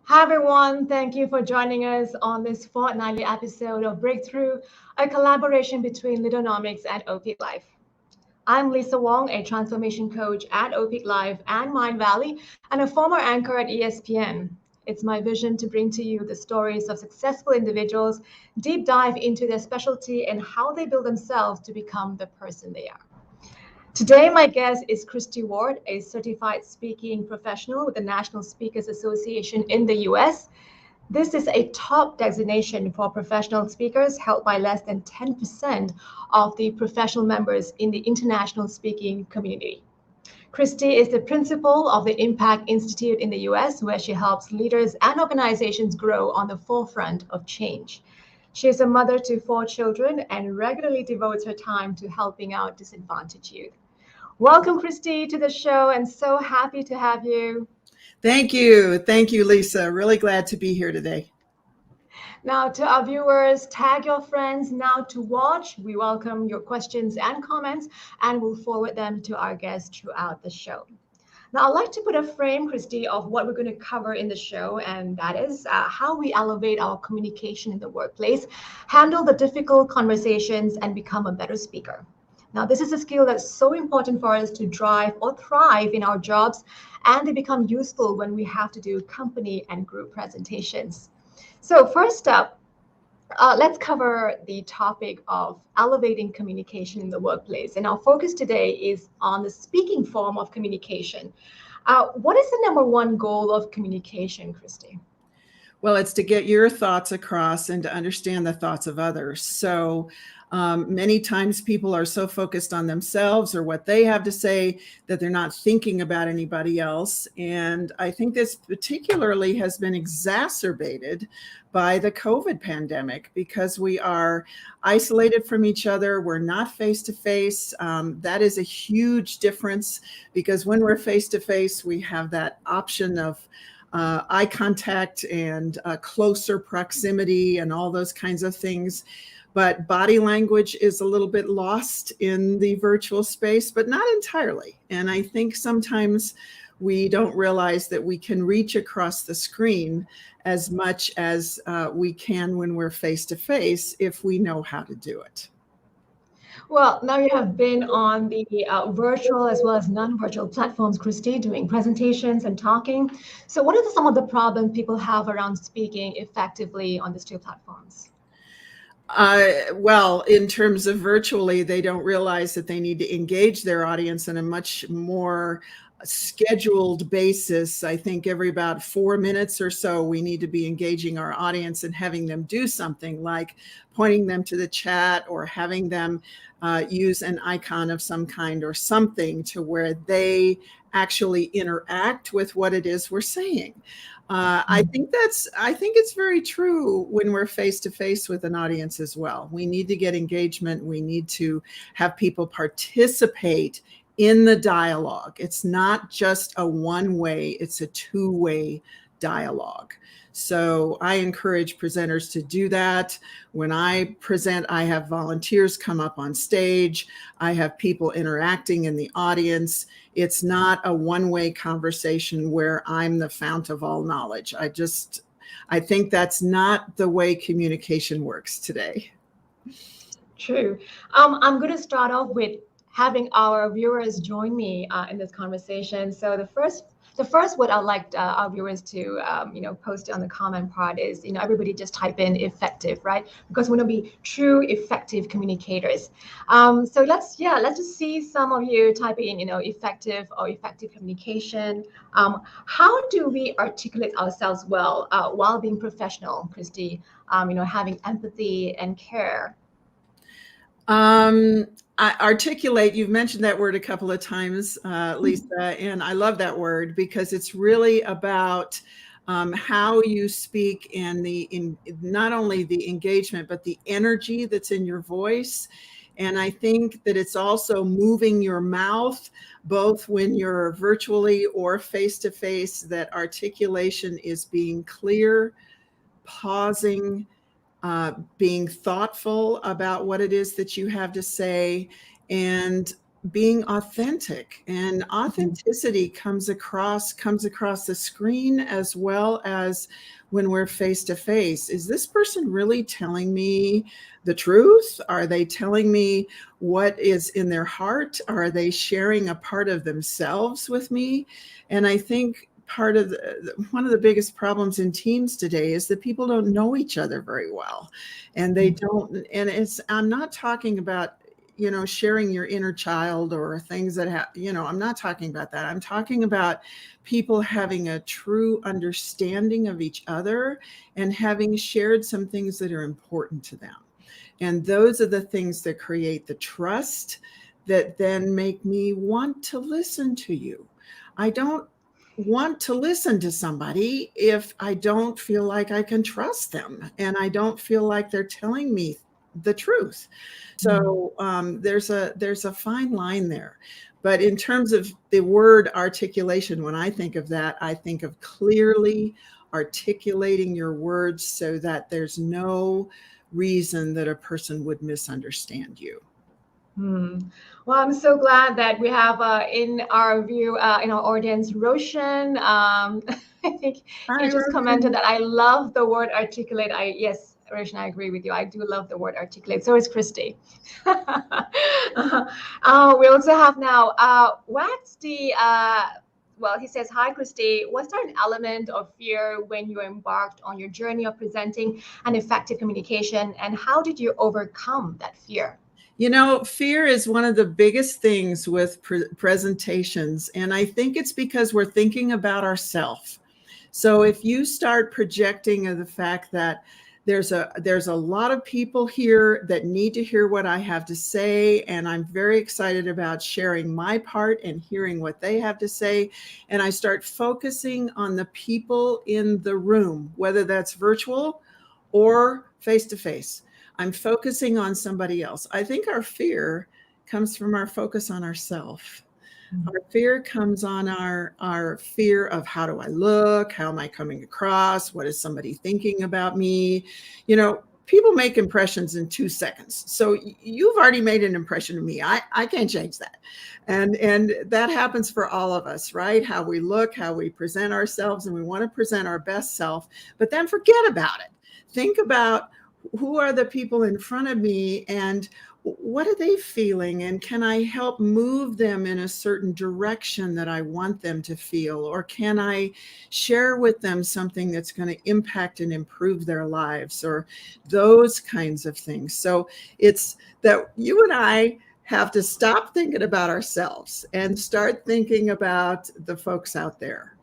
Hi, everyone. Thank you for joining us on this fortnightly episode of Breakthrough, a collaboration between Leaderonomics and Opeaklife. I'm Lisa Wong, a transformation coach at Opeaklife and Mindvalley, and a former anchor at ESPN. It's my vision to bring to you the stories of successful individuals, deep dive into their specialty and how they build themselves to become the person they are. Today, my guest is Christie Ward, a certified speaking professional with the National Speakers Association in the US. This is a top designation for professional speakers held by less than 10% of the professional members in the international speaking community. Christie is the principal of the Impact Institute in the US, where she helps leaders and organizations grow on the forefront of change. She is a mother to 4 children and regularly devotes her time to helping out disadvantaged youth. Welcome, Christie, to the show, and so happy to have you. Thank you. Thank you, Lisa. Really glad to be here today. Now, to our viewers, tag your friends now to watch. We welcome your questions and comments, and we'll forward them to our guests throughout the show. Now, I'd like to put a frame, Christie, of what we're going to cover in the show, and that is how we elevate our communication in the workplace, handle the difficult conversations, and become a better speaker. Now, this is a skill that's so important for us to drive or thrive in our jobs, and they become useful when we have to do company and group presentations. So first up, let's cover the topic of elevating communication in the workplace. And our focus today is on the speaking form of communication. What is the number one goal of communication, Christie? Well, it's to get your thoughts across and to understand the thoughts of others. So many times people are so focused on themselves or what they have to say that they're not thinking about anybody else. And I think this particularly has been exacerbated by the COVID pandemic because we are isolated from each other. We're not face to face. That is a huge difference because when we're face to face, we have that option of eye contact and closer proximity and all those kinds of things. But body language is a little bit lost in the virtual space, but not entirely. And I think sometimes we don't realize that we can reach across the screen as much as we can when we're face to face if we know how to do it. Well, now you have been on the virtual as well as non-virtual platforms, Christie, doing presentations and talking. So what are some of the problems people have around speaking effectively on these two platforms? Well, in terms of virtually, they don't realize that they need to engage their audience in a much more scheduled basis. I think every about 4 minutes or so, we need to be engaging our audience and having them do something like pointing them to the chat or having them use an icon of some kind or something to where they actually interact with what it is we're saying. I think it's very true when we're face to face with an audience as well. We need to get engagement. We need to have people participate in the dialogue. It's not just a one-way, it's a two-way dialogue. So I encourage presenters to do that. When I present, I have volunteers come up on stage. I have people interacting in the audience. It's not a one-way conversation where I'm the fount of all knowledge. I think that's not the way communication works today. True. I'm going to start off with having our viewers join me in this conversation. So the first what I'd like our viewers to post on the comment part is, everybody just type in effective, right? Because we want to be true effective communicators. So let's just see some of you typing in, effective or effective communication. How do we articulate ourselves well while being professional, Christie? Having empathy and care. Articulate, you've mentioned that word a couple of times, Lisa, and I love that word because it's really about how you speak and not only the engagement, but the energy that's in your voice. And I think that it's also moving your mouth, both when you're virtually or face-to-face, that articulation is being clear, pausing, being thoughtful about what it is that you have to say, and being authentic, and authenticity comes across the screen as well as when we're face to face. Is this person really telling me the truth? Are they telling me what is in their heart? Are they sharing a part of themselves with me? And I think one of the biggest problems in teams today is that people don't know each other very well, and they don't. And I'm not talking about sharing your inner child or things that I'm not talking about that. I'm talking about people having a true understanding of each other and having shared some things that are important to them. And those are the things that create the trust that then make me want to listen to you. I don't want to listen to somebody if I don't feel like I can trust them and I don't feel like they're telling me the truth. So there's a fine line there. But in terms of the word articulation, when I think of that, I think of clearly articulating your words so that there's no reason that a person would misunderstand you. Well, I'm so glad that we have in our view, in our audience, Roshan. I think he just commented that I love the word articulate. Yes, Roshan, I agree with you. I do love the word articulate. So is Christie. We also have now, what's the, well, he says, hi, Christie. Was there an element of fear when you embarked on your journey of presenting an effective communication? And how did you overcome that fear? Fear is one of the biggest things with presentations. And I think it's because we're thinking about ourselves. So if you start projecting the fact that there's a lot of people here that need to hear what I have to say, and I'm very excited about sharing my part and hearing what they have to say, and I start focusing on the people in the room, whether that's virtual or face-to-face. I'm focusing on somebody else. I think our fear comes from our focus on ourselves. Our fear comes on our fear of how do I look? How am I coming across? What is somebody thinking about me? People make impressions in 2 seconds. So you've already made an impression of me. I can't change that. And that happens for all of us, right? How we look, how we present ourselves, and we want to present our best self, but then forget about it. Think about who are the people in front of me and what are they feeling? And can I help move them in a certain direction that I want them to feel? Or can I share with them something that's going to impact and improve their lives, or those kinds of things? So it's that you and I have to stop thinking about ourselves and start thinking about the folks out there.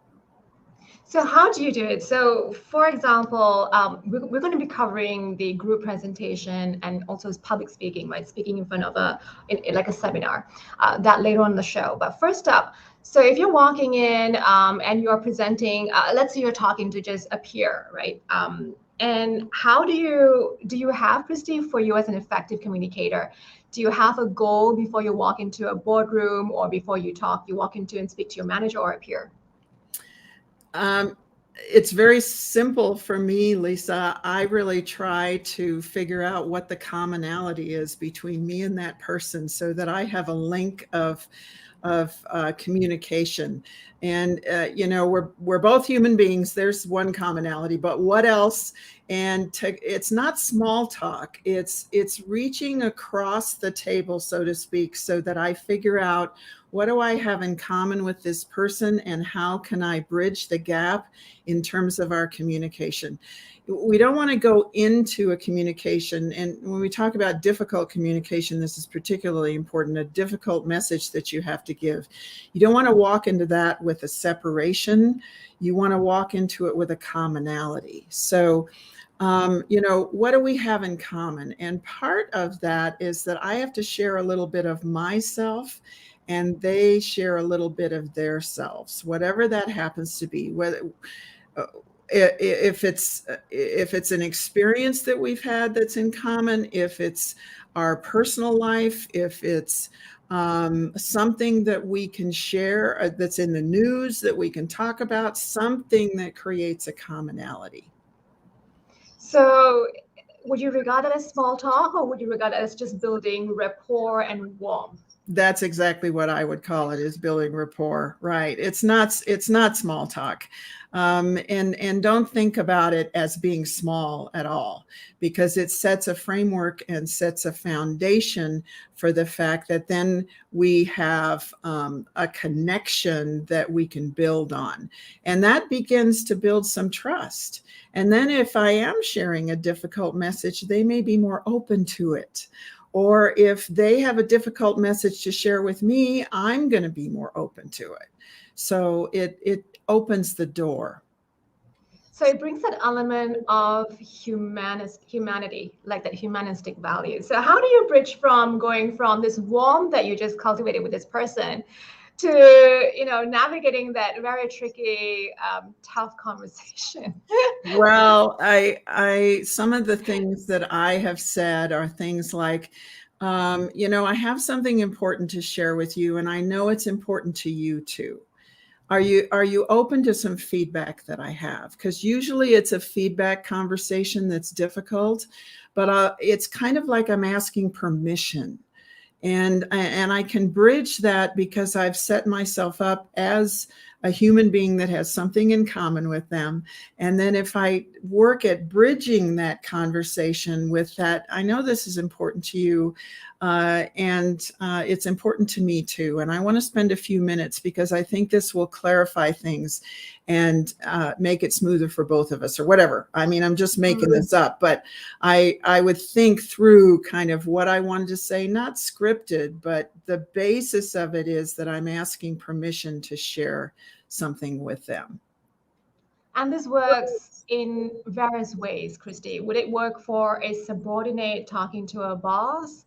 So how do you do it? So for example, we're going to be covering the group presentation and also public speaking, right? Speaking in front of like a seminar, that later on in the show. But first up, so if you're walking in and you're presenting, let's say you're talking to just a peer, right? And how do you have, Christie, for you as an effective communicator? Do you have a goal before you walk into a boardroom, or before you walk into and speak to your manager or a peer? It's very simple for me, Lisa. I really try to figure out what the commonality is between me and that person so that I have a link of communication. And, we're both human beings. There's one commonality, but what else? And it's not small talk. It's reaching across the table, so to speak, so that I figure out what do I have in common with this person and how can I bridge the gap in terms of our communication. We don't want to go into a communication. And when we talk about difficult communication, this is particularly important, a difficult message that you have to give. You don't want to walk into that with a separation. You want to walk into it with a commonality. So, what do we have in common? And part of that is that I have to share a little bit of myself and they share a little bit of their selves, whatever that happens to be, whether if it's an experience that we've had that's in common, if it's our personal life, if it's something that we can share that's in the news that we can talk about, something that creates a commonality. So would you regard it as small talk, or would you regard it as just building rapport and warmth? That's exactly what I would call it, is building rapport, right? It's not small talk. And don't think about it as being small at all, because it sets a framework and sets a foundation for the fact that then we have a connection that we can build on. And that begins to build some trust. And then if I am sharing a difficult message, they may be more open to it. Or if they have a difficult message to share with me, I'm going to be more open to it. So it opens the door. So it brings that element of humanity, like that humanistic value. So how do you bridge from going from this warmth that you just cultivated with this person to, navigating that very tricky, tough conversation? Well, I some of the things that I have said are things like, I have something important to share with you, and I know it's important to you too. Are you open to some feedback that I have? Because usually it's a feedback conversation that's difficult, but it's kind of like I'm asking permission. And I can bridge that because I've set myself up as a human being that has something in common with them. And then if I work at bridging that conversation with that, I know this is important to you, and it's important to me too. And I want to spend a few minutes because I think this will clarify things and make it smoother for both of us, or whatever. I mean, I'm just making this up, but I would think through kind of what I wanted to say, not scripted, but the basis of it is that I'm asking permission to share something with them. And this works in various ways, Christie. Would it work for a subordinate talking to a boss,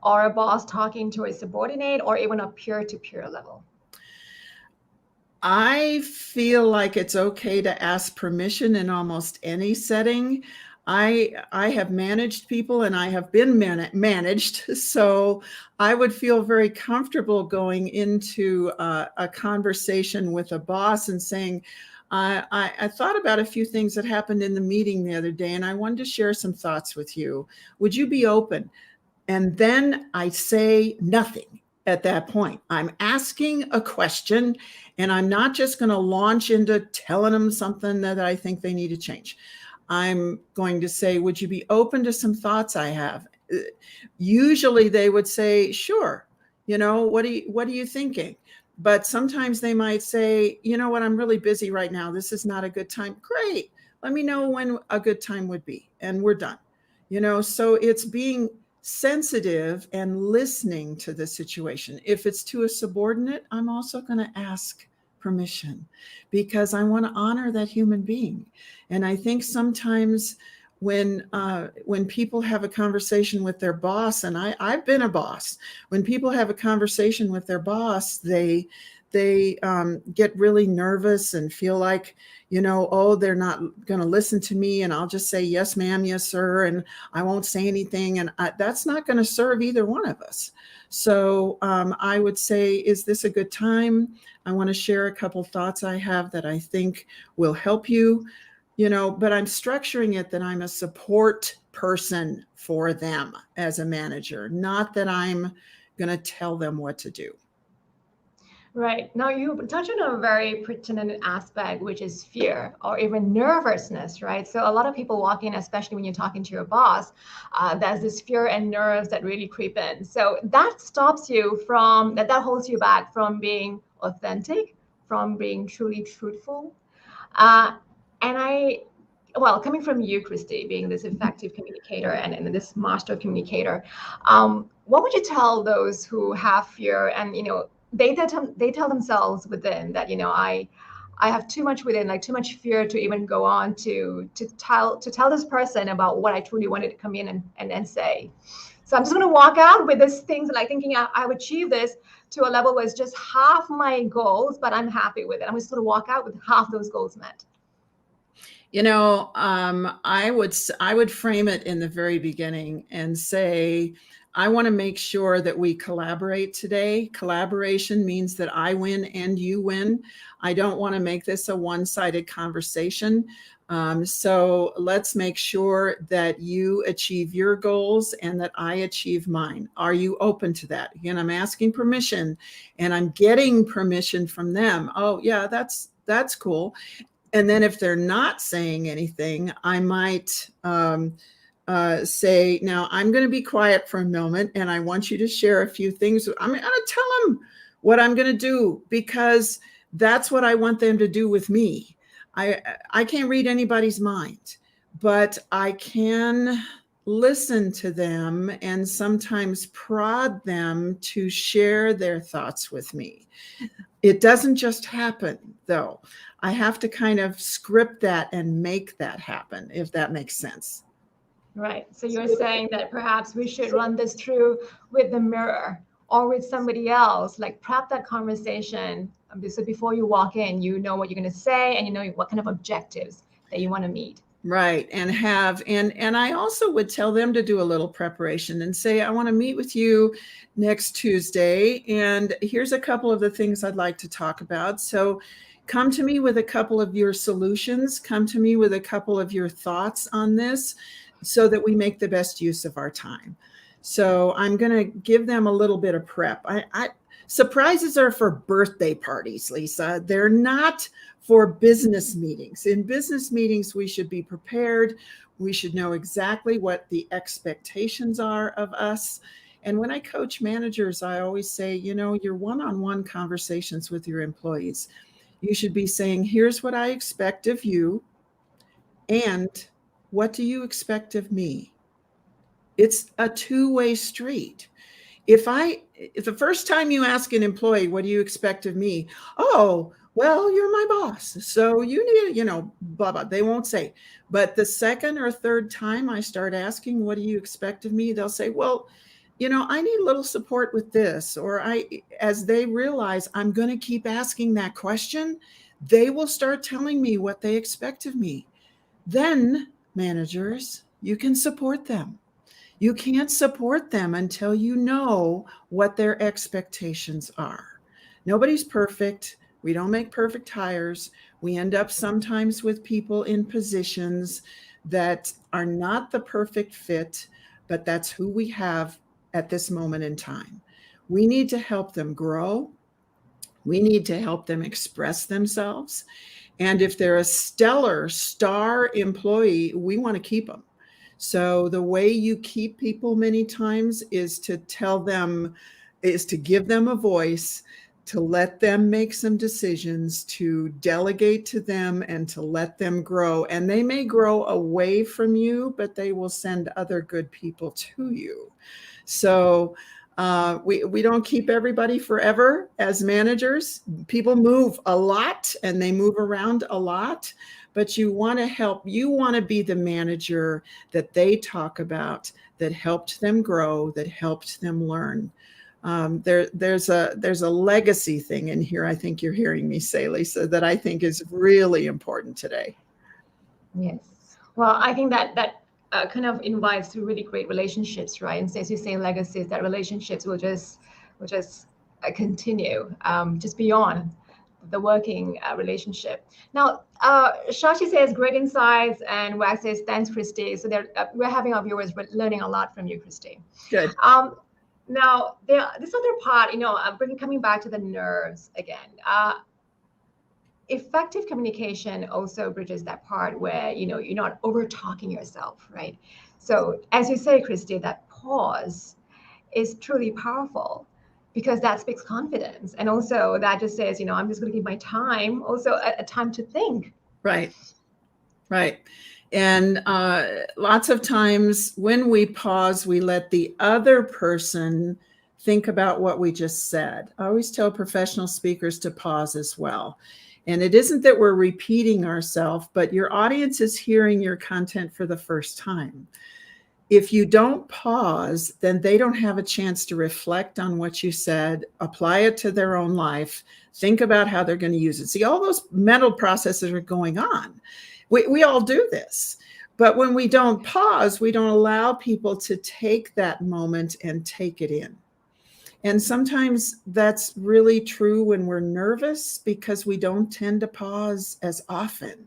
or a boss talking to a subordinate, or even a peer-to-peer level? I feel like it's okay to ask permission in almost any setting. I have managed people and I have been managed, so I would feel very comfortable going into a conversation with a boss and saying, I thought about a few things that happened in the meeting the other day, and I wanted to share some thoughts with you. Would you be open? And then I say nothing at that point. I'm asking a question, and I'm not just going to launch into telling them something that I think they need to change. I'm going to say, would you be open to some thoughts I have? Usually they would say, sure. What are you thinking? But sometimes they might say, you know what, I'm really busy right now. This is not a good time. Great. Let me know when a good time would be. And we're done. So it's being sensitive and listening to the situation. If it's to a subordinate, I'm also going to ask permission because I want to honor that human being. And I think sometimes when people have a conversation with their boss, and I've been a boss, when people have a conversation with their boss, they get really nervous and feel like, they're not going to listen to me, and I'll just say, yes, ma'am, yes, sir, and I won't say anything. And that's not going to serve either one of us. So I would say, is this a good time? I want to share a couple thoughts I have that I think will help you, but I'm structuring it that I'm a support person for them as a manager, not that I'm going to tell them what to do. Right. Now you touch on a very pertinent aspect, which is fear or even nervousness, right? So a lot of people walk in, especially when you're talking to your boss, there's this fear and nerves that really creep in. So that stops you from, that holds you back from being authentic, from being truly truthful. Coming from you, Christie, being this effective communicator and this master communicator, what would you tell those who have fear and, they tell themselves within that, I have too much within, like too much fear to even go on to tell this person about what I truly wanted to come in and say. So I'm just going to walk out with these things, like thinking I've achieved this to a level where it's just half my goals, but I'm happy with it. I'm just going to walk out with half those goals met. I would frame it in the very beginning and say, I want to make sure that we collaborate today. Collaboration means that I win and you win. I don't want to make this a one-sided conversation. So let's make sure that you achieve your goals and that I achieve mine. Are you open to that? Again, I'm asking permission and I'm getting permission from them. Oh yeah, that's cool. And then if they're not saying anything, I might say, now I'm going to be quiet for a moment and I want you to share a few things. I'm going to tell them what I'm going to do because that's what I want them to do with me. I can't read anybody's mind, but I can listen to them and sometimes prod them to share their thoughts with me. It doesn't just happen, though. I have to kind of script that and make that happen, if that makes sense. Right. So you're saying that perhaps we should run this through with the mirror or with somebody else, like prep that conversation. So before you walk in, you know what you're going to say and you know what kind of objectives that you want to meet. Right. And I also would tell them to do a little preparation and say, I want to meet with you next Tuesday. And here's a couple of the things I'd like to talk about. So come to me with a couple of your solutions. Come to me with a couple of your thoughts on this so that we make the best use of our time. So I'm going to give them a little bit of prep. Surprises are for birthday parties, Lisa. They're not for business meetings. In business meetings, we should be prepared. We should know exactly what the expectations are of us. And when I coach managers, I always say, your one-on-one conversations with your employees, you should be saying, here's what I expect of you. And what do you expect of me? It's a two-way street. If the first time you ask an employee, what do you expect of me? Oh, well, you're my boss. So you need, blah, blah. They won't say. But the second or third time I start asking, what do you expect of me? They'll say, well, I need a little support with this. Or as they realize I'm going to keep asking that question, they will start telling me what they expect of me. Then managers, you can support them. You can't support them until you know what their expectations are. Nobody's perfect. We don't make perfect hires. We end up sometimes with people in positions that are not the perfect fit, but that's who we have at this moment in time. We need to help them grow. We need to help them express themselves. And if they're a stellar star employee, we want to keep them. So the way you keep people many times is to give them a voice, to let them make some decisions, to delegate to them and to let them grow. And they may grow away from you, but they will send other good people to you. So we don't keep everybody forever as managers. People move a lot and they move around a lot. But you want to be the manager that they talk about, that helped them grow, that helped them learn. There's a legacy thing in here, I think you're hearing me say, Lisa, that I think is really important today. Yes. Well, I think that kind of invites to really great relationships, right? And as you say, legacies, that relationships will just continue just beyond the working relationship. Now, Shashi says great insights, and Wax says thanks, Christie. So we're having our viewers learning a lot from you, Christie. Good. Now, this other part, coming back to the nerves again. Effective communication also bridges that part where you're not over talking yourself, right? So as you say, Christie, that pause is truly powerful, because that speaks confidence. And also that just says, I'm just going to give my time, also a time to think. Right. And lots of times when we pause, we let the other person think about what we just said. I always tell professional speakers to pause as well. And it isn't that we're repeating ourselves, but your audience is hearing your content for the first time. If you don't pause, then they don't have a chance to reflect on what you said, apply it to their own life, think about how they're going to use it. See, all those mental processes are going on. We all do this. But when we don't pause, we don't allow people to take that moment and take it in. And sometimes that's really true when we're nervous, because we don't tend to pause as often.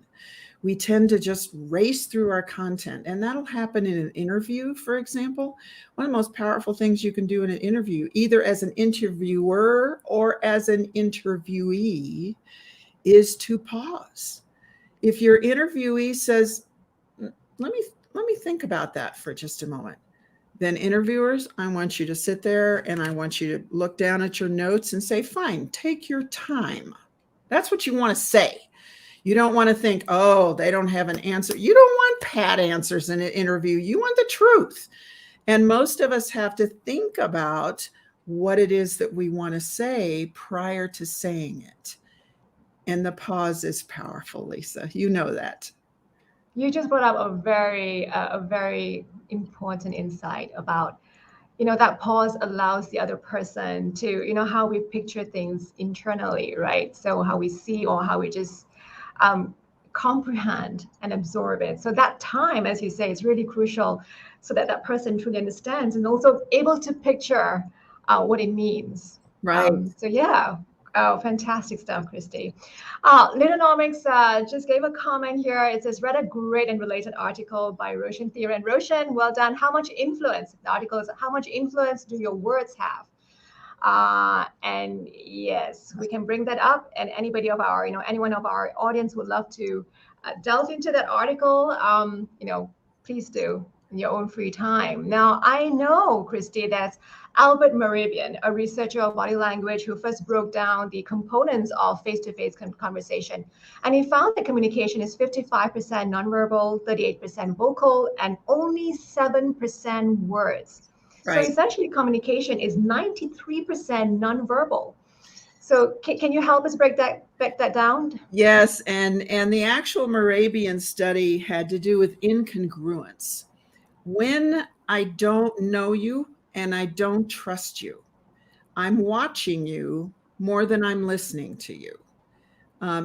We tend to just race through our content. And that'll happen in an interview, for example. One of the most powerful things you can do in an interview, either as an interviewer or as an interviewee, is to pause. If your interviewee says, let me think about that for just a moment, then interviewers, I want you to sit there and I want you to look down at your notes and say, fine, take your time. That's what you want to say. You don't want to think, oh, they don't have an answer. You don't want pat answers in an interview. You want the truth. And most of us have to think about what it is that we want to say prior to saying it. And the pause is powerful, Lisa. You know that. You just brought up a very important insight about, that pause allows the other person to, how we picture things internally, right? So how we see or how we just comprehend and absorb it. So that time, as you say, is really crucial so that that person truly understands and also able to picture what it means. Right. So yeah. Oh, fantastic stuff, Christie. Leaderonomics just gave a comment here. It says, read a great and related article by Roshan Thera. And Roshan, well done. How much influence, the article is, how much influence do your words have? And yes, we can bring that up. And anybody of our, anyone of our audience would love to delve into that article. Please do in your own free time. Now, I know, Christie, that's Albert Mehrabian, a researcher of body language who first broke down the components of face-to-face conversation. And he found that communication is 55% nonverbal, 38% vocal, and only 7% words. Right. So essentially, communication is 93% nonverbal. So can you help us break that down? Yes, and the actual Mehrabian study had to do with incongruence. When I don't know you and I don't trust you, I'm watching you more than I'm listening to you.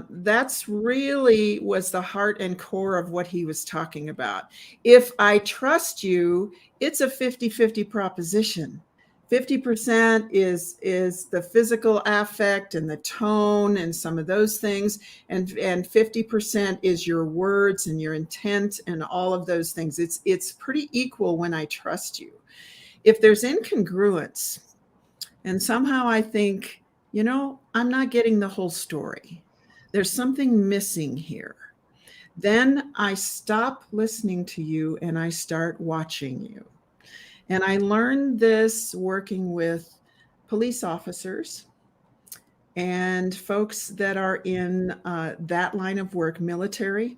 That's really was the heart and core of what he was talking about. If I trust you, it's a 50-50 proposition. 50% is the physical affect and the tone and some of those things. And 50% is your words and your intent and all of those things. It's pretty equal when I trust you. If there's incongruence and somehow I think, I'm not getting the whole story, there's something missing here, then I stop listening to you and I start watching you. And I learned this working with police officers and folks that are in that line of work, military,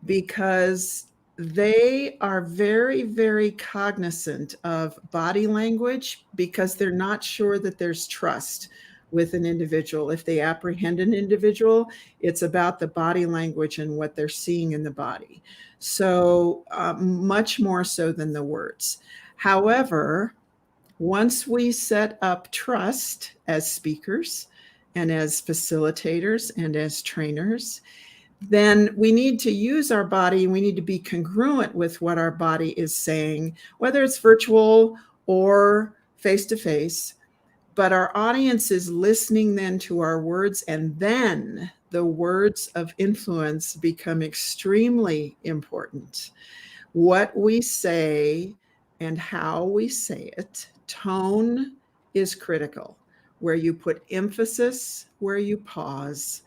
because they are very, very cognizant of body language because they're not sure that there's trust with an individual. If they apprehend an individual, it's about the body language and what they're seeing in the body. So much more so than the words. However, once we set up trust as speakers and as facilitators and as trainers, then we need to use our body and we need to be congruent with what our body is saying, whether it's virtual or face-to-face. But our audience is listening then to our words, and then the words of influence become extremely important. What we say and how we say it, tone is critical. Where you put emphasis, where you pause,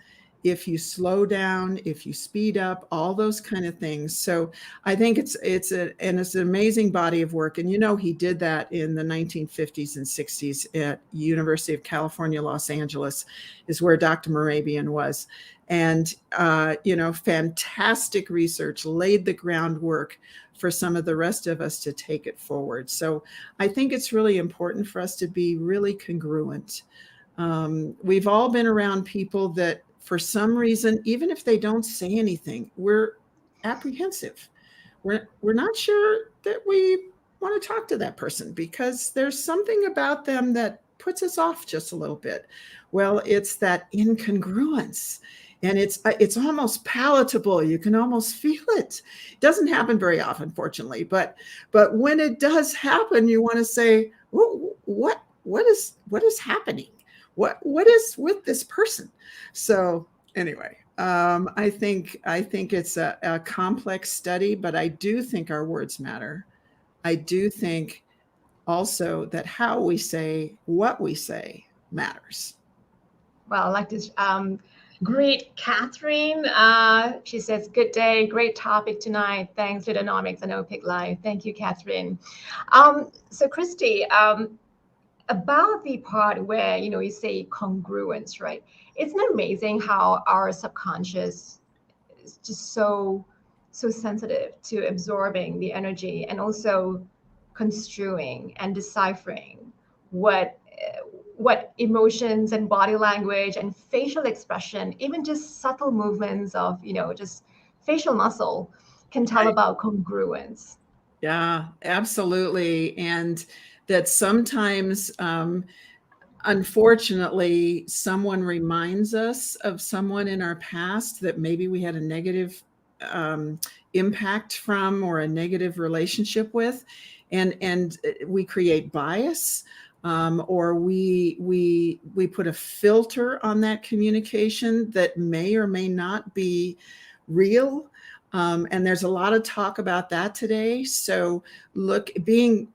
if you slow down, if you speed up, all those kind of things. So I think it's an amazing body of work. And he did that in the 1950s and 60s at University of California, Los Angeles, is where Dr. Mehrabian was. And fantastic research, laid the groundwork for some of the rest of us to take it forward. So I think it's really important for us to be really congruent. We've all been around people that, for some reason, even if they don't say anything, we're apprehensive. We're not sure that we want to talk to that person because there's something about them that puts us off just a little bit. Well, it's that incongruence. and it's almost palatable. You can almost feel it. It doesn't happen very often, fortunately, but when it does happen, you want to say, what is happening? What is with this person? So anyway, I think it's a complex study, but I do think our words matter. I do think also that how we say what we say matters. Well, I'd like to greet Catherine. She says, good day, great topic tonight. Thanks, Leaderonomics and Opeaklife. Thank you, Catherine. So Christie, about the part where, you say congruence, right? Isn't it amazing how our subconscious is just so sensitive to absorbing the energy and also construing and deciphering what emotions and body language and facial expression, even just subtle movements of, just facial muscle can tell about congruence. Yeah, absolutely. And that sometimes, unfortunately, someone reminds us of someone in our past that maybe we had a negative impact from or a negative relationship with, and we create bias, or we put a filter on that communication that may or may not be real. And there's a lot of talk about that today. So being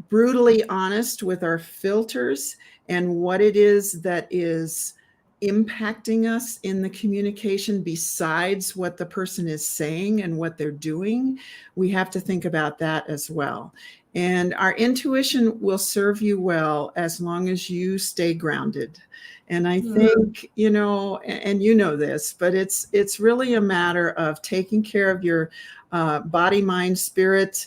brutally honest with our filters and what it is that is impacting us in the communication besides what the person is saying and what they're doing, we have to think about that as well. And our intuition will serve you well as long as you stay grounded. And I think, and you know this, but it's really a matter of taking care of your body, mind, spirit,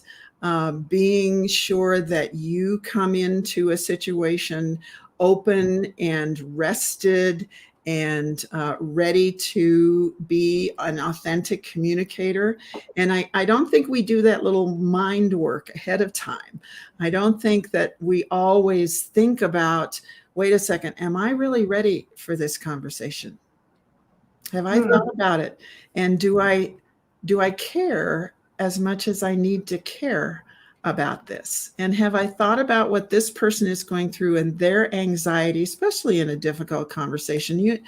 being sure that you come into a situation open and rested and ready to be an authentic communicator. And I don't think we do that little mind work ahead of time. I don't think that we always think about, wait a second, am I really ready for this conversation? Have I thought about it? And do I care as much as I need to care about this? And have I thought about what this person is going through and their anxiety, especially in a difficult conversation? You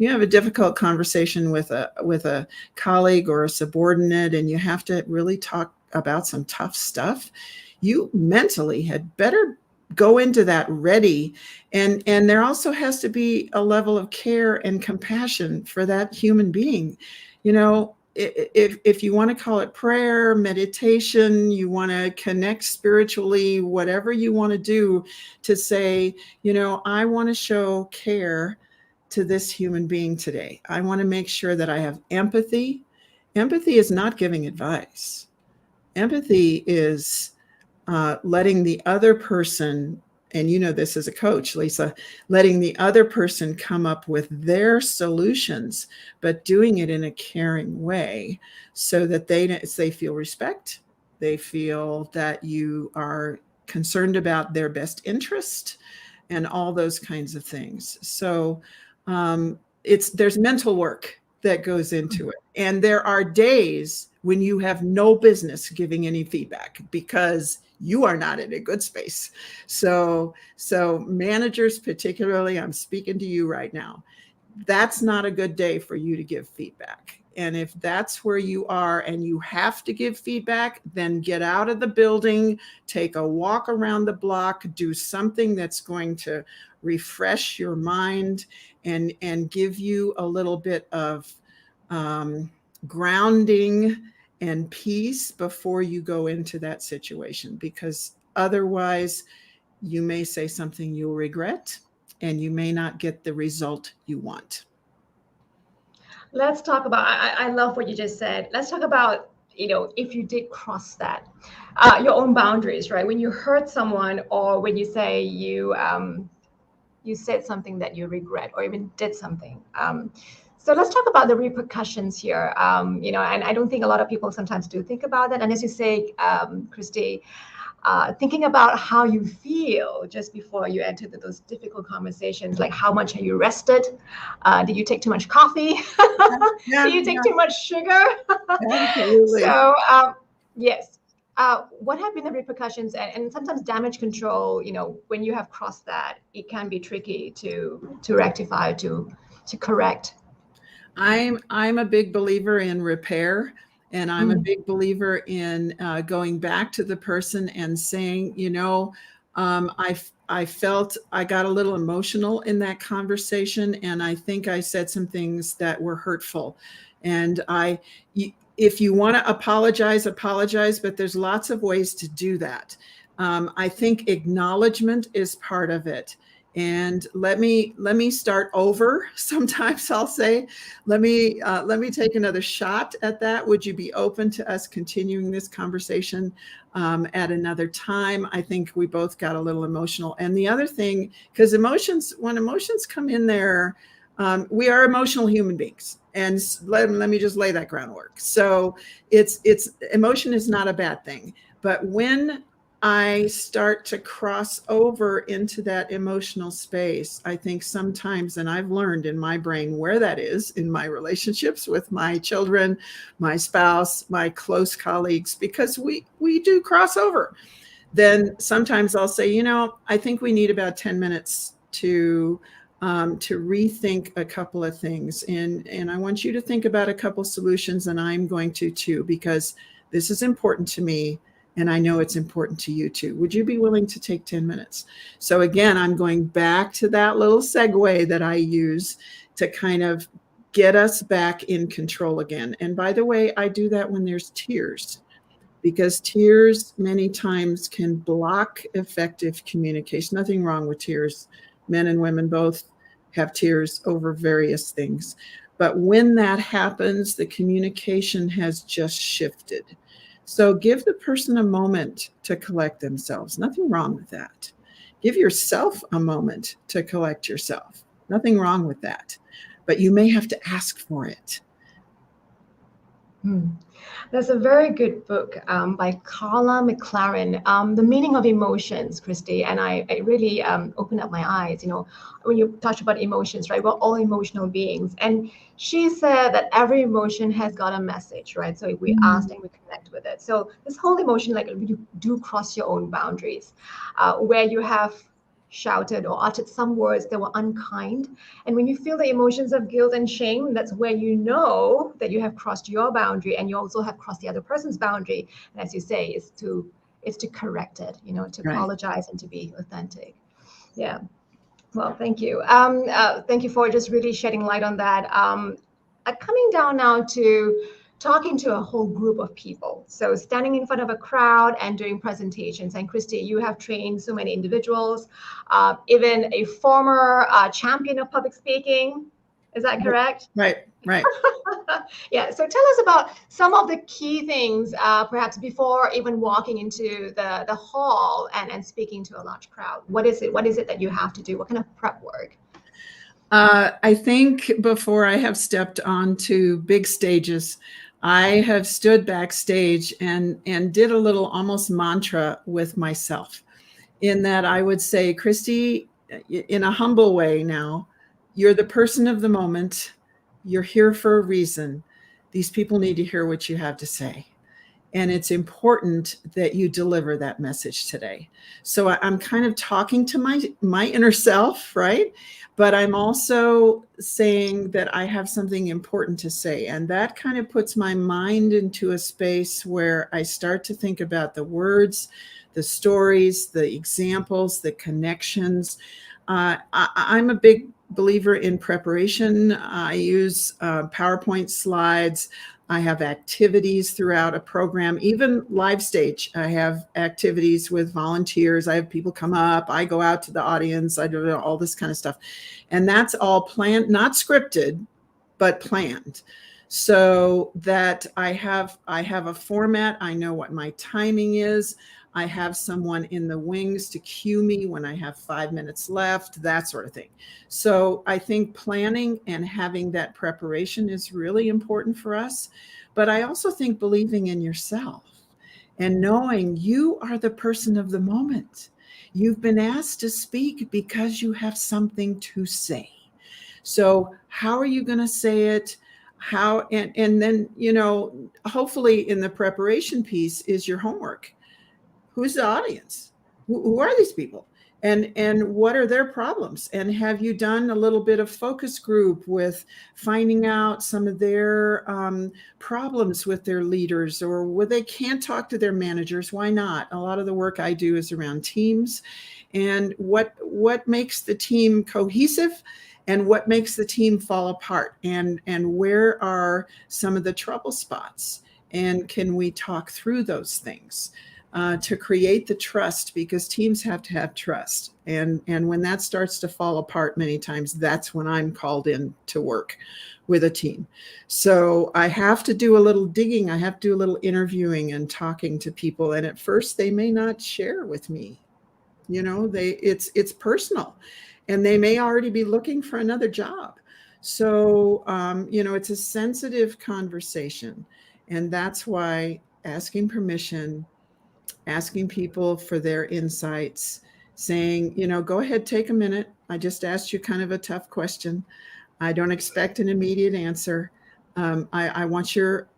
have a difficult conversation with a colleague or a subordinate, and you have to really talk about some tough stuff. You mentally had better go into that ready. And there also has to be a level of care and compassion for that human being. If you want to call it prayer, meditation, you want to connect spiritually, whatever you want to do to say, I want to show care to this human being today. I want to make sure that I have empathy. Empathy is not giving advice. Empathy is letting the other person, and this as a coach, Lisa, letting the other person come up with their solutions, but doing it in a caring way so that they feel respect. They feel that you are concerned about their best interest and all those kinds of things. So there's mental work that goes into it. And there are days when you have no business giving any feedback because you are not in a good space. So managers, particularly, I'm speaking to you right now, that's not a good day for you to give feedback. And if that's where you are and you have to give feedback, then get out of the building, take a walk around the block, do something that's going to refresh your mind and give you a little bit of grounding and peace before you go into that situation, because otherwise you may say something you'll regret and you may not get the result you want. Let's talk about, I love what you just said. Let's talk about, if you did cross that, your own boundaries, right? When you hurt someone, or when you say you said something that you regret, or even did something. So let's talk about the repercussions here. And I don't think a lot of people sometimes do think about that. And as you say, Christie, thinking about how you feel just before you enter those difficult conversations, like how much are you rested? Did you take too much coffee? Did you take too much sugar? Absolutely. So yes. What have been the repercussions and sometimes damage control? When you have crossed that, it can be tricky to rectify, to correct. I'm a big believer in repair, and I'm a big believer in going back to the person and saying, I felt I got a little emotional in that conversation, and I think I said some things that were hurtful. And if you want to apologize, but there's lots of ways to do that. I think acknowledgement is part of it. And let me start over. Sometimes I'll say, let me take another shot at that. Would you be open to us continuing this conversation at another time? I think we both got a little emotional. And the other thing, because when emotions come in there, we are emotional human beings. And let me just lay that groundwork. So it's emotion is not a bad thing, but when I start to cross over into that emotional space, I think sometimes, and I've learned in my brain where that is in my relationships with my children, my spouse, my close colleagues, because we do cross over. Then sometimes I'll say, I think we need about 10 minutes to rethink a couple of things. And I want you to think about a couple solutions, and I'm going to too, because this is important to me. And I know it's important to you too. Would you be willing to take 10 minutes? So again, I'm going back to that little segue that I use to kind of get us back in control again. And by the way, I do that when there's tears, because tears many times can block effective communication. Nothing wrong with tears. Men and women both have tears over various things. But when that happens, the communication has just shifted. So give the person a moment to collect themselves. Nothing wrong with that. Give yourself a moment to collect yourself. Nothing wrong with that. But you may have to ask for it. There's a very good book by Carla McLaren, The Meaning of Emotions, Christie, and I really opened up my eyes. When you talk about emotions, right? We're all emotional beings, and she said that every emotion has got a message, right? So if we ask and we connect with it. So this whole emotion, like you do cross your own boundaries, where you have shouted or uttered some words that were unkind. And when you feel the emotions of guilt and shame, that's where you know that you have crossed your boundary, and you also have crossed the other person's boundary. And as you say, it's to correct it, to apologize and to be authentic. Yeah. Well, thank you. Thank you for just really shedding light on that. Coming down now to talking to a whole group of people. So standing in front of a crowd and doing presentations. And Christie, you have trained so many individuals, even a former champion of public speaking. Is that correct? Right. Yeah. So tell us about some of the key things, perhaps before even walking into the hall and speaking to a large crowd. What is it that you have to do? What kind of prep work? I think before I have stepped onto big stages, I have stood backstage and did a little almost mantra with myself, in that I would say, Christie, in a humble way now, you're the person of the moment. You're here for a reason. These people need to hear what you have to say. And it's important that you deliver that message today. So I'm kind of talking to my inner self, right? But I'm also saying that I have something important to say. And that kind of puts my mind into a space where I start to think about the words, the stories, the examples, the connections. I'm a big believer in preparation. I use PowerPoint slides. I have activities throughout a program, even live stage. I have activities with volunteers. I have people come up. I go out to the audience. I do all this kind of stuff. And that's all planned, not scripted, but planned. so that I have a format. I know what my timing is. I have someone in the wings to cue me when I have 5 minutes left, that sort of thing. So I think planning and having that preparation is really important for us. But I also think believing in yourself and knowing you are the person of the moment. You've been asked to speak because you have something to say. So how are you going to say it? How, and then, hopefully in the preparation piece is your homework. Who's the audience? Who are these people? And what are their problems? And have you done a little bit of focus group with finding out some of their problems with their leaders, or where they can't talk to their managers? Why not? A lot of the work I do is around teams, and what makes the team cohesive and what makes the team fall apart, and where are some of the trouble spots, and can we talk through those things? To create the trust, because teams have to have trust. And when that starts to fall apart many times, that's when I'm called in to work with a team. So I have to do a little digging. I have to do a little interviewing and talking to people. And at first they may not share with me. It's personal, and they may already be looking for another job. So, it's a sensitive conversation. And that's why asking permission, asking people for their insights, saying, go ahead, take a minute. I just asked you kind of a tough question. I don't expect an immediate answer. I want your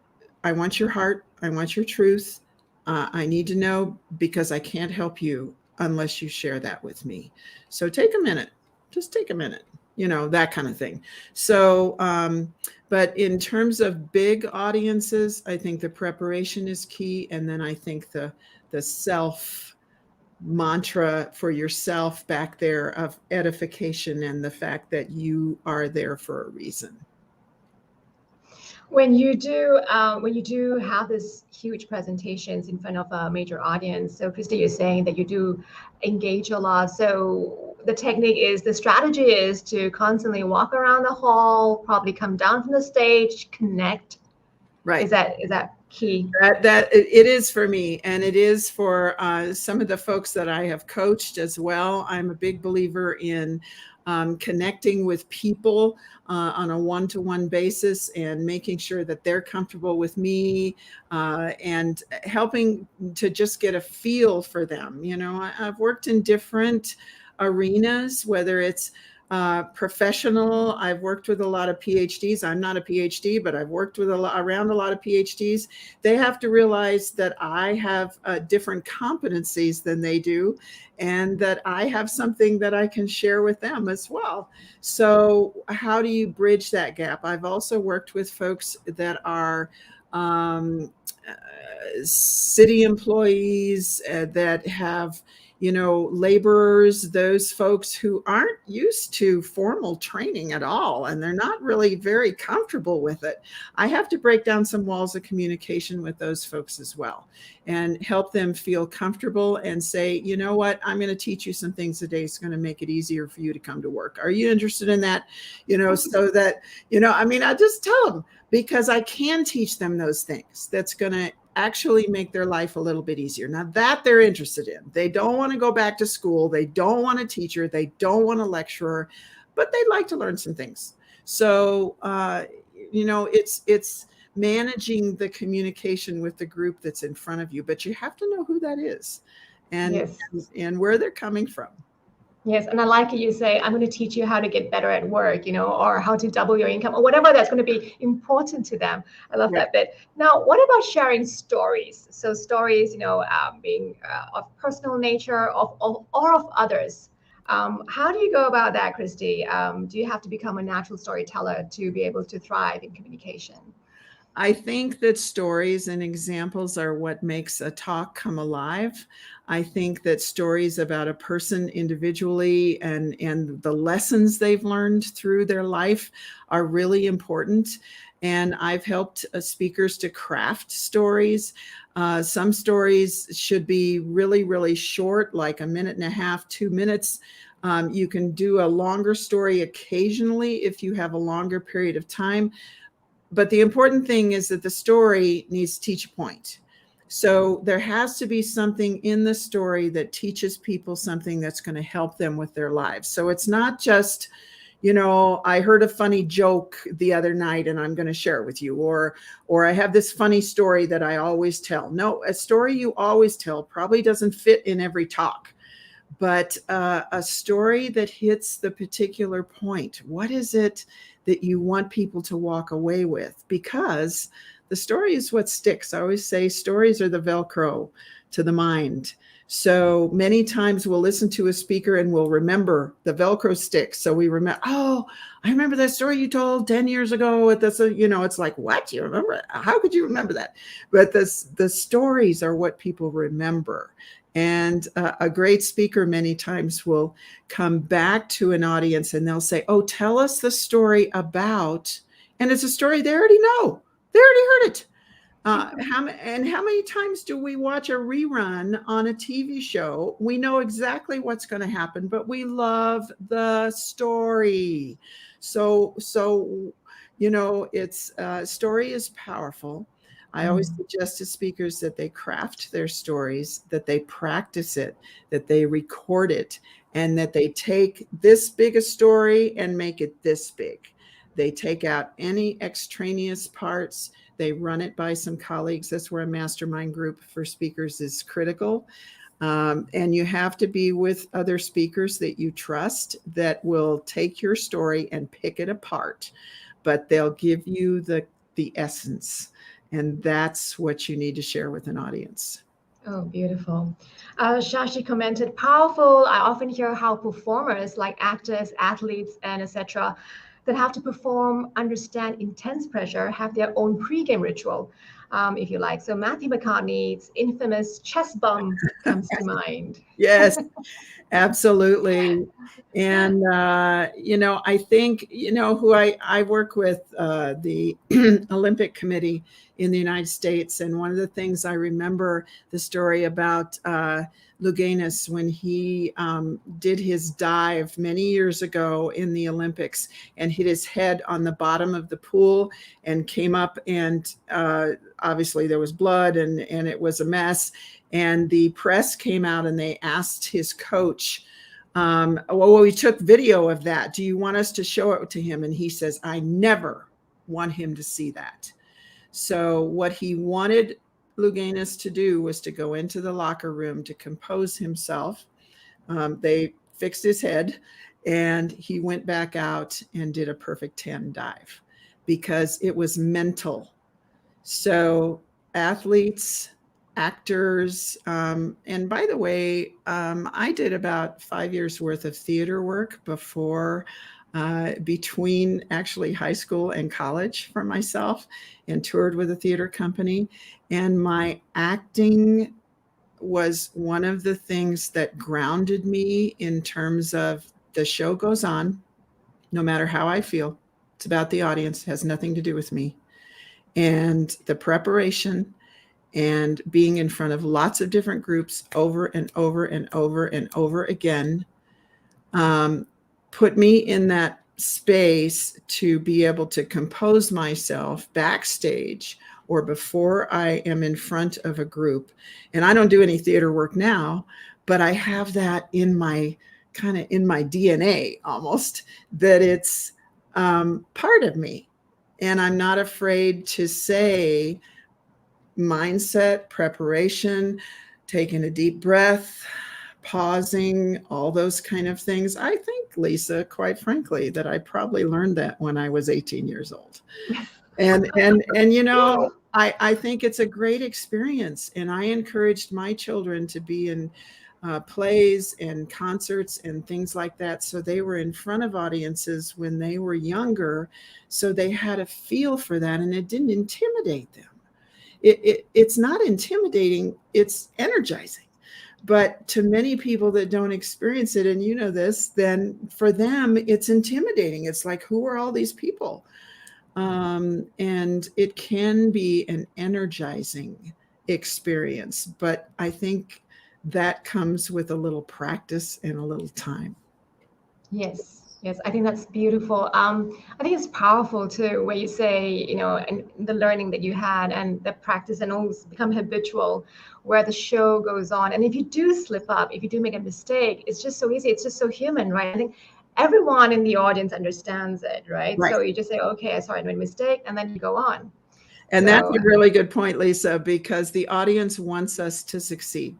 heart. I want your truth. I need to know, because I can't help you unless you share that with me. So take a minute, just take a minute, that kind of thing. So, but in terms of big audiences, I think the preparation is key. And then I think the self mantra for yourself back there of edification, and the fact that you are there for a reason. When you do have this huge presentations in front of a major audience, so Christie, you're saying that you do engage a lot. So the strategy is to constantly walk around the hall, probably come down from the stage, connect. Right. Is that key? That it is for me, and it is for some of the folks that I have coached as well. I'm a big believer in connecting with people on a one-to-one basis, and making sure that they're comfortable with me, and helping to just get a feel for them. I've worked in different arenas, whether it's professional. I've worked with a lot of PhDs. I'm not a PhD, but I've worked with around a lot of PhDs. They have to realize that I have different competencies than they do, and that I have something that I can share with them as well. So how do you bridge that gap? I've also worked with folks that are city employees that have laborers, those folks who aren't used to formal training at all, and they're not really very comfortable with it. I have to break down some walls of communication with those folks as well, and help them feel comfortable, and say, you know what, I'm going to teach you some things today. It's going to make it easier for you to come to work. Are you interested in that? So that, I just tell them, because I can teach them those things. That's going to actually make their life a little bit easier. Now that they're interested in, they don't want to go back to school. They don't want a teacher. They don't want a lecturer, but they'd like to learn some things. So, it's managing the communication with the group that's in front of you, but you have to know who that is, and, yes, and where they're coming from. Yes, and I like it. You say, I'm going to teach you how to get better at work, or how to double your income, or whatever that's going to be important to them. I love that bit. Now, what about sharing stories? So stories, being of personal nature, or of others. How do you go about that, Christie? Do you have to become a natural storyteller to be able to thrive in communication? I think that stories and examples are what makes a talk come alive. I think that stories about a person individually and the lessons they've learned through their life are really important. And I've helped speakers to craft stories. Some stories should be really, really short, like a minute and a half, 2 minutes. You can do a longer story occasionally if you have a longer period of time. But the important thing is that the story needs to teach a point. So there has to be something in the story that teaches people something that's going to help them with their lives. So it's not just, I heard a funny joke the other night and I'm going to share it with you, or I have this funny story that I always tell. No, a story you always tell probably doesn't fit in every talk, but a story that hits the particular point. What is it that you want people to walk away with? Because the story is what sticks. I always say stories are the Velcro to the mind. So many times we'll listen to a speaker and we'll remember the Velcro sticks. So we remember, oh, I remember that story you told 10 years ago. It's like, what? You remember it? How could you remember that? But the stories are what people remember. And a great speaker many times will come back to an audience and they'll say, oh, tell us the story about, and it's a story they already know. They already heard it. How many times do we watch a rerun on a TV show? We know exactly what's going to happen, but we love the story. So it's story is powerful. I always suggest to speakers that they craft their stories, that they practice it, that they record it, and that they take this big a story and make it this big. They take out any extraneous parts. They run it by some colleagues. That's where a mastermind group for speakers is critical. And you have to be with other speakers that you trust that will take your story and pick it apart, but they'll give you the essence. And that's what you need to share with an audience. Oh, beautiful. Shashi commented, powerful. I often hear how performers like actors, athletes, and etc. that have to perform, understand intense pressure, have their own pre-game ritual, if you like. So Matthew McCartney's infamous chest bump comes to mind. Yes, absolutely. And, I think, who I work with, the Olympic Committee in the United States. And one of the things I remember the story about Louganis when he did his dive many years ago in the Olympics and hit his head on the bottom of the pool and came up, and obviously there was blood and it was a mess. And the press came out and they asked his coach, we took video of that. Do you want us to show it to him? And he says, I never want him to see that. So what he wanted Louganis to do was to go into the locker room to compose himself. They fixed his head and he went back out and did a perfect 10 dive because it was mental. So athletes, actors, and by the way, I did about 5 years worth of theater work between actually high school and college for myself, and toured with a theater company. And my acting was one of the things that grounded me in terms of the show goes on, no matter how I feel. It's about the audience, it has nothing to do with me. And the preparation and being in front of lots of different groups over and over and over and over again put me in that space to be able to compose myself backstage or before I am in front of a group. And I don't do any theater work now, but I have that in my DNA almost, that it's part of me. And I'm not afraid to say mindset, preparation, taking a deep breath, pausing, all those kind of things. I think, Lisa, quite frankly, that I probably learned that when I was 18 years old. And I think it's a great experience. And I encouraged my children to be in plays and concerts and things like that. So they were in front of audiences when they were younger. So they had a feel for that and it didn't intimidate them. It's not intimidating, it's energizing. But to many people that don't experience it, and you know this, then for them, it's intimidating. It's like, who are all these people? And it can be an energizing experience. But I think that comes with a little practice and a little time. Yes. Yes, I think that's beautiful. I think it's powerful too, where you say, and the learning that you had and the practice and almost become habitual, where the show goes on. And if you do slip up, if you do make a mistake, it's just so easy. It's just so human, right? I think everyone in the audience understands it, right? Right. So you just say, okay, sorry, I made a mistake, and then you go on. And that's a really good point, Lisa, because the audience wants us to succeed.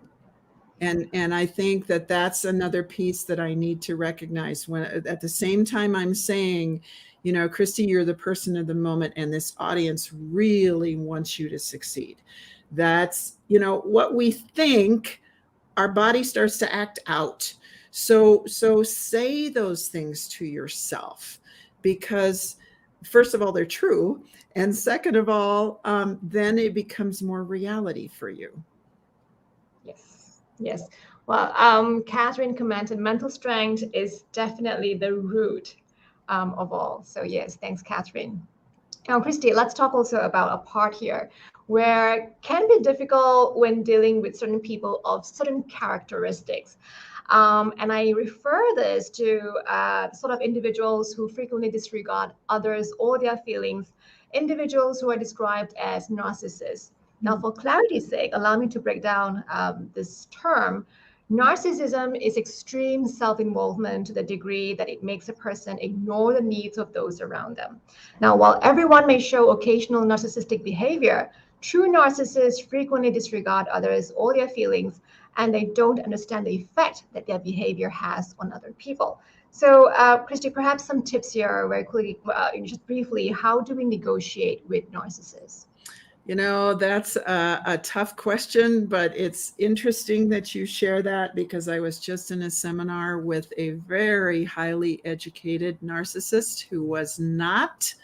And I think that that's another piece that I need to recognize when at the same time I'm saying, Christie, you're the person of the moment, and this audience really wants you to succeed. That's, what we think, our body starts to act out. So say those things to yourself, because first of all, they're true. And second of all, then it becomes more reality for you. Yes. Well, Catherine commented, mental strength is definitely the root of all. So yes, thanks, Catherine. Now, Christie, let's talk also about a part here where can be difficult when dealing with certain people of certain characteristics. And I refer this to sort of individuals who frequently disregard others or their feelings, individuals who are described as narcissists. Now, for clarity's sake, allow me to break down this term. Narcissism is extreme self-involvement to the degree that it makes a person ignore the needs of those around them. Now, while everyone may show occasional narcissistic behavior, true narcissists frequently disregard others or their feelings, and they don't understand the effect that their behavior has on other people. So, Christie, perhaps some tips here very quickly, just briefly, how do we negotiate with narcissists? That's a tough question, but it's interesting that you share that, because I was just in a seminar with a very highly educated narcissist who was not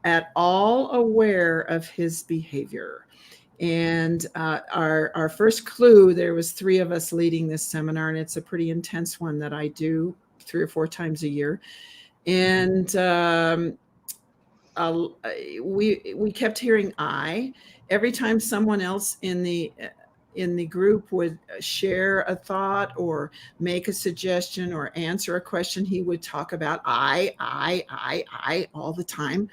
at all aware of his behavior. And our first clue, there was 3 of us leading this seminar, and it's a pretty intense one that I do 3 or 4 times a year. And we kept hearing I. Every time someone else in the group would share a thought or make a suggestion or answer a question, he would talk about I all the time.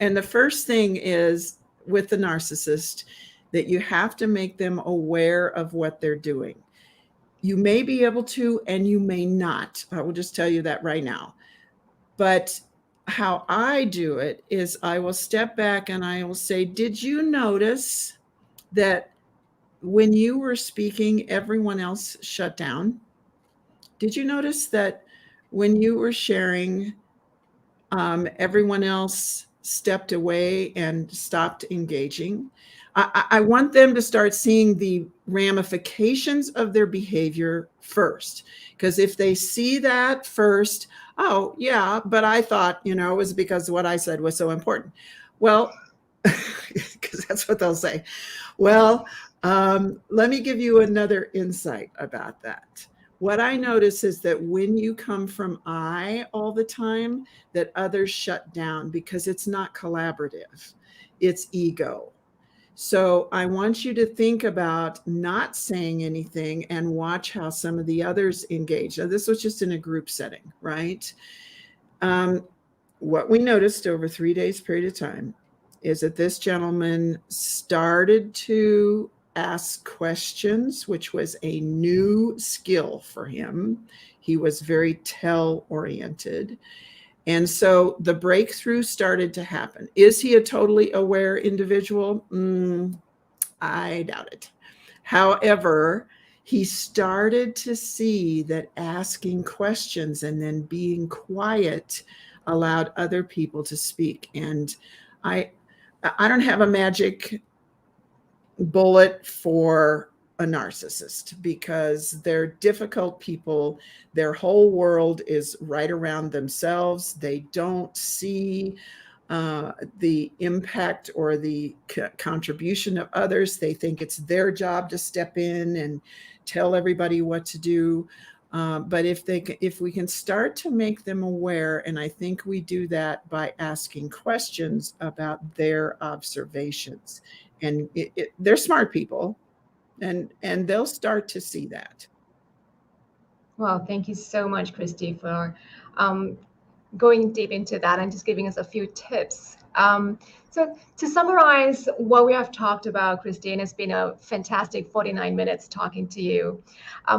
And the first thing is with the narcissist that you have to make them aware of what they're doing. You may be able to, and you may not. I will just tell you that right now. But how I do it is I will step back and I will say, did you notice that when you were speaking, everyone else shut down? Did you notice that when you were sharing, everyone else stepped away and stopped engaging? I want them to start seeing the ramifications of their behavior first, because if they see that first, oh yeah, but I thought, it was because what I said was so important. Well, because that's what they'll say. Well, let me give you another insight about that. What I notice is that when you come from I all the time, that others shut down because it's not collaborative, it's ego. So I want you to think about not saying anything and watch how some of the others engage. Now, this was just in a group setting, right? What we noticed over 3 days period of time is that this gentleman started to ask questions, which was a new skill for him. He was very tell-oriented. And so the breakthrough started to happen. Is he a totally aware individual? I doubt it. However, he started to see that asking questions and then being quiet allowed other people to speak. And I don't have a magic bullet for a narcissist, because they're difficult people. Their whole world is right around themselves. They don't see the impact or the contribution of others. They think it's their job to step in and tell everybody what to do. But if we can start to make them aware, and I think we do that by asking questions about their observations, and they're smart people, and they'll start to see that. Well, thank you so much, Christie, for going deep into that and just giving us a few tips. So to summarize what we have talked about, Christine, it's been a fantastic 49 minutes talking to you.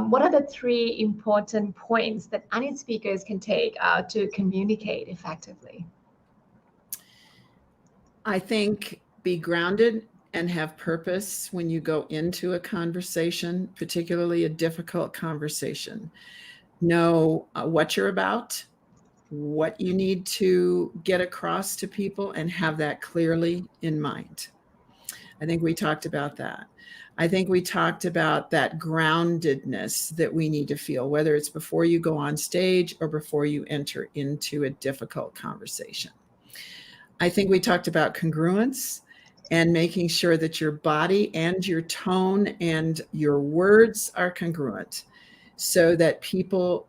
What are the 3 important points that any speakers can take to communicate effectively? I think be grounded and have purpose when you go into a conversation, particularly a difficult conversation. Know what you're about, what you need to get across to people, and have that clearly in mind. I think we talked about that. I think we talked about that groundedness that we need to feel, whether it's before you go on stage or before you enter into a difficult conversation. I think we talked about congruence and making sure that your body and your tone and your words are congruent so that people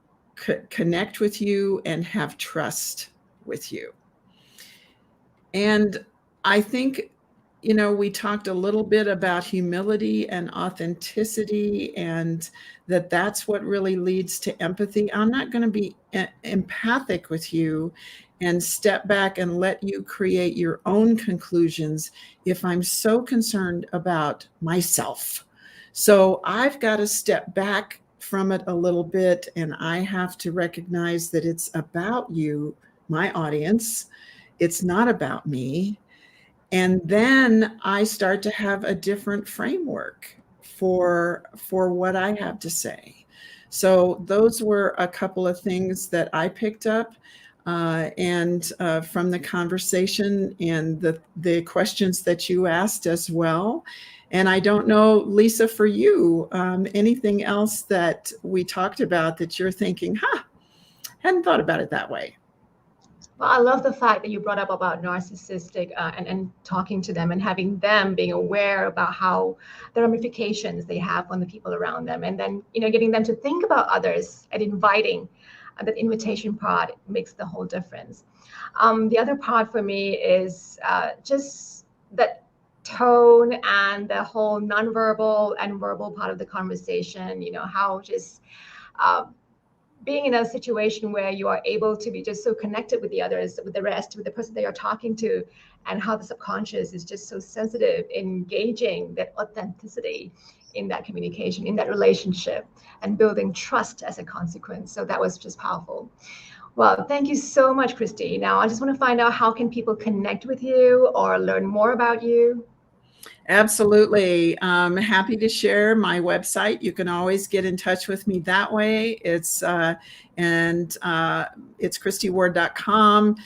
connect with you and have trust with you. And I think, we talked a little bit about humility and authenticity, and that's what really leads to empathy. I'm not going to be empathic with you and step back and let you create your own conclusions if I'm so concerned about myself. So I've got to step back from it a little bit, and I have to recognize that it's about you, my audience. It's not about me. And then I start to have a different framework for what I have to say. So those were a couple of things that I picked up and from the conversation and the questions that you asked as well. And I don't know, Lisa, for you, anything else that we talked about that you're thinking, hadn't thought about it that way? Well, I love the fact that you brought up about narcissistic and talking to them and having them being aware about how the ramifications they have on the people around them. And then, getting them to think about others and inviting. That invitation part makes the whole difference. The other part for me is just that tone and the whole nonverbal and verbal part of the conversation, how just being in a situation where you are able to be just so connected with the others, with the rest, with the person that you're talking to, and how the subconscious is just so sensitive, engaging that authenticity in that communication, in that relationship, and building trust as a consequence. So that was just powerful. Well, thank you so much, Christie. Now, I just want to find out, how can people connect with you or learn more about you? Absolutely. Happy to share my website. You can always get in touch with me that way. It's christieward.com.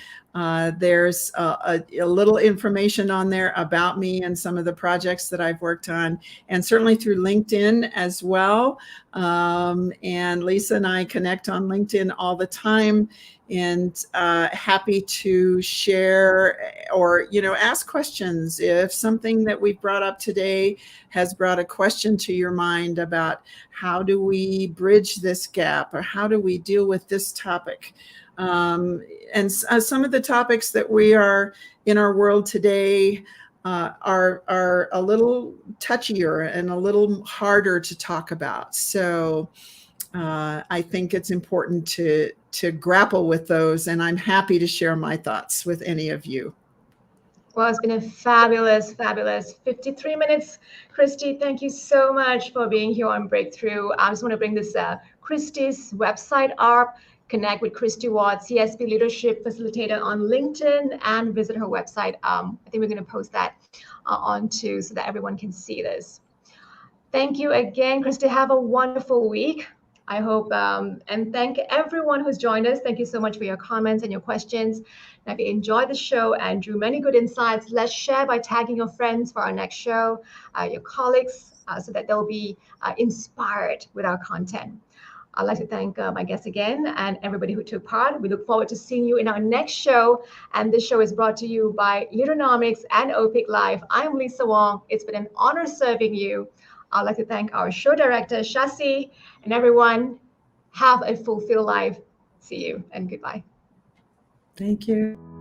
There's a little information on there about me and some of the projects that I've worked on, and certainly through LinkedIn as well. And Lisa and I connect on LinkedIn all the time, and happy to share or, ask questions. If something that we've brought up today has brought a question to your mind about how do we bridge this gap, or how do we deal with this topic, and some of the topics that we are in our world today are a little touchier and a little harder to talk about. So I think it's important to grapple with those, and I'm happy to share my thoughts with any of you. Well, it's been a fabulous 53 minutes. Christie, thank you so much for being here on Breakthrough. I just want to bring this Christie's website up. Connect with Christie Ward, CSP-Leadership Facilitator on LinkedIn, and visit her website. I think we're going to post that onto so that everyone can see this. Thank you again, Christie. Have a wonderful week. I hope, and thank everyone who's joined us. Thank you so much for your comments and your questions. Now, if you enjoyed the show and drew many good insights, let's share by tagging your friends for our next show, your colleagues, so that they'll be inspired with our content. I'd like to thank my guests again and everybody who took part. We look forward to seeing you in our next show. And this show is brought to you by Leaderonomics and Opeaklife. I'm Lisa Wong. It's been an honor serving you. I'd like to thank our show director, Shasi, and everyone. Have a fulfilled life. See you and goodbye. Thank you.